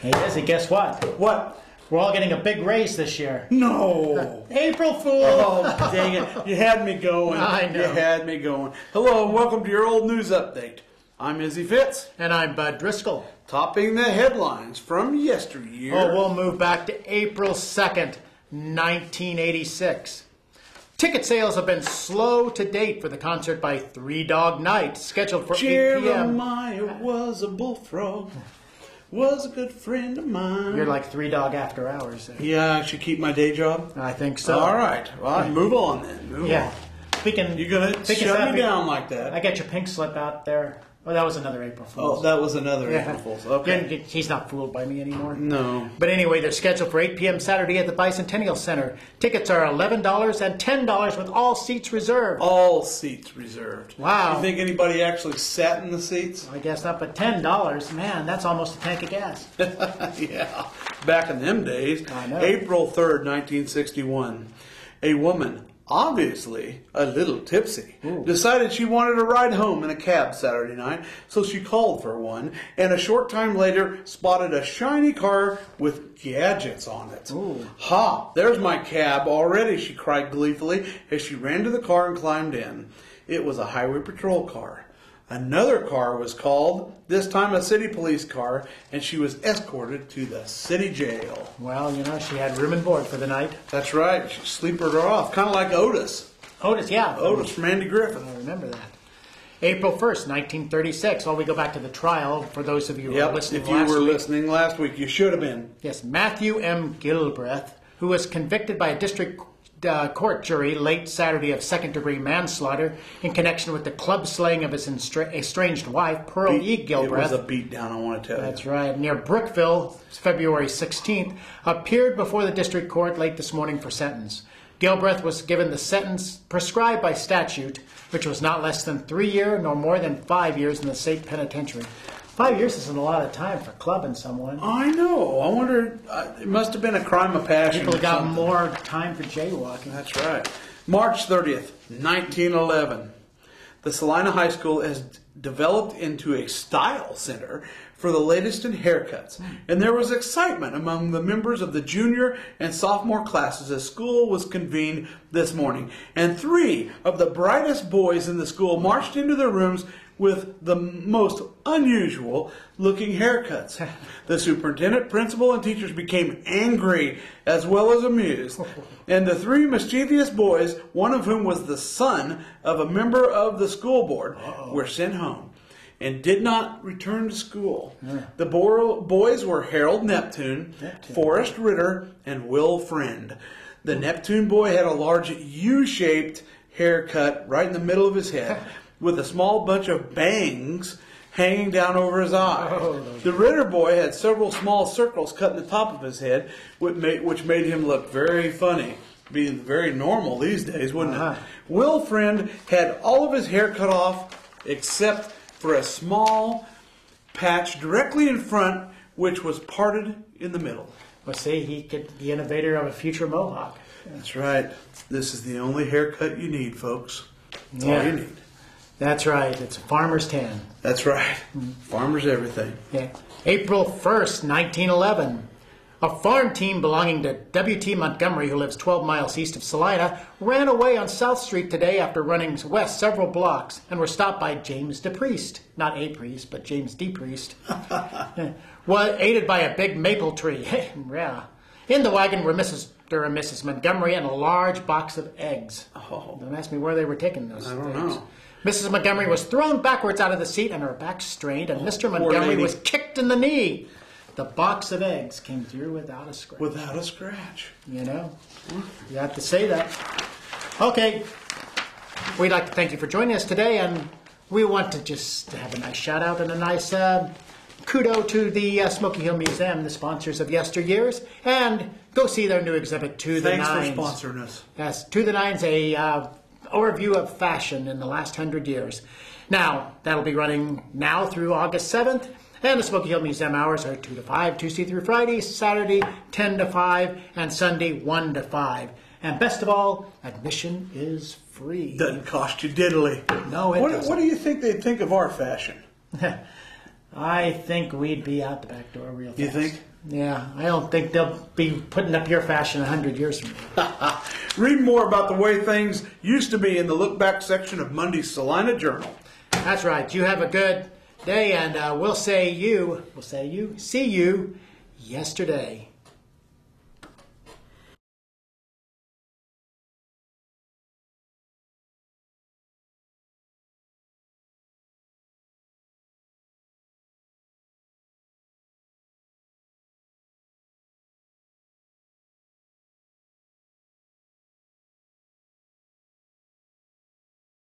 Hey, Izzy, guess what? What? We're all getting a big raise this year. No. April Fool! Oh, dang it. You had me going. I know. You had me going. Hello and welcome to your old news update. I'm Izzy Fitz. And I'm Bud Driscoll. Topping the headlines from yesteryear. Oh, we'll move back to April 2nd, 1986. Ticket sales have been slow to date for the concert by Three Dog Night, scheduled for 8 p.m. Jeremiah was a bullfrog. Was a good friend of mine. You're like Three Dog After Hours. Yeah, I should keep my day job. I think so. All right. Well, move on then. Move on. Speaking, You're going to shut me down like that. I got your pink slip out there. Oh, that was another April Fool's. Oh, that was another April Fool's. Okay. He's not fooled by me anymore. No. But anyway, they're scheduled for 8 p.m. Saturday at the Bicentennial Center. Tickets are $11 and $10 with all seats reserved. All seats reserved. Wow. You think anybody actually sat in the seats? I guess not, but $10, man, that's almost a tank of gas. Yeah. Back in them days. I know. April 3rd, 1961. A woman, obviously a little tipsy, decided she wanted a ride home in a cab Saturday night, so she called for one, and a short time later spotted a shiny car with gadgets on it. Ooh. Ha! There's my cab already, she cried gleefully as she ran to the car and climbed in. It was a highway patrol car. Another car was called, this time a city police car, and she was escorted to the city jail. Well, you know, she had room and board for the night. That's right. She sleepered her off, kind of like Otis. Otis, yeah. Otis from Andy Griffith. I remember that. April 1st, 1936. Well, we go back to the trial for those of you who were listening if you last were week. listening last week, you should have been. Yes, Matthew M. Gilbreth, who was convicted by a district court jury late Saturday of second-degree manslaughter in connection with the club slaying of his estranged wife, Pearl E. Gilbreth. It was a beatdown, I want to tell you. That's right. Near Brookville, February 16th, appeared before the district court late this morning for sentence. Gilbreth was given the sentence prescribed by statute, which was not less than 3 years nor more than 5 years in the state penitentiary. 5 years isn't a lot of time for clubbing someone. I know. I wonder, it must have been a crime of passion. People got more time for jaywalking. That's right. March 30th, 1911. The Salina High School has developed into a style center for the latest in haircuts. And there was excitement among the members of the junior and sophomore classes as school was convened this morning. And 3 of the brightest boys in the school marched into their rooms with the most unusual looking haircuts. The superintendent, principal, and teachers became angry as well as amused. And the 3 mischievous boys, one of whom was the son of a member of the school board, were sent home and did not return to school. The boys were Harold Neptune, Forrest Ritter, and Will Friend. The Neptune boy had a large U-shaped haircut right in the middle of his head, with a small bunch of bangs hanging down over his eyes. The Ritter boy had several small circles cut in the top of his head, which made him look very funny. Be very normal these days, wouldn't it? Will Friend had all of his hair cut off except for a small patch directly in front, which was parted in the middle. Well, see, he could be the innovator of a future mohawk. That's right. This is the only haircut you need, folks. That's all you need. That's right. It's a farmer's tan. That's right. Farmer's everything. Yeah. April 1st, 1911. A farm team belonging to W.T. Montgomery, who lives 12 miles east of Salina, ran away on South Street today after running west several blocks and were stopped by James DePriest. Not a priest, but James DePriest. Well, aided by a big maple tree. Yeah. In the wagon were Mr. and Mrs. Montgomery and a large box of eggs. Oh. Don't ask me where they were taking those I don't eggs. know. Mrs. Montgomery was thrown backwards out of the seat and her back strained, and Mr. Montgomery was kicked in the knee. The box of eggs came through without a scratch. Without a scratch. You know, you have to say that. Okay, we'd like to thank you for joining us today, and we want to just have a nice shout out and a nice kudo to the Smoky Hill Museum, the sponsors of yesteryears, and go see their new exhibit, To the Nines. Thanks for sponsoring us. Yes, To the Nines, a overview of fashion in the last 100 years. Now, that'll be running now through August 7th. And the Smoky Hill Museum hours are 2 to 5, Tuesday through Friday, Saturday 10 to 5, and Sunday 1 to 5. And best of all, admission is free. Doesn't cost you diddly. No, it doesn't. What do you think they'd think of our fashion? I think we'd be out the back door real fast. You think? Yeah, I don't think they'll be putting up your fashion 100 years from now. Read more about the way things used to be in the look back section of Monday's Salina Journal. That's right. You have a good day, and see you yesterday.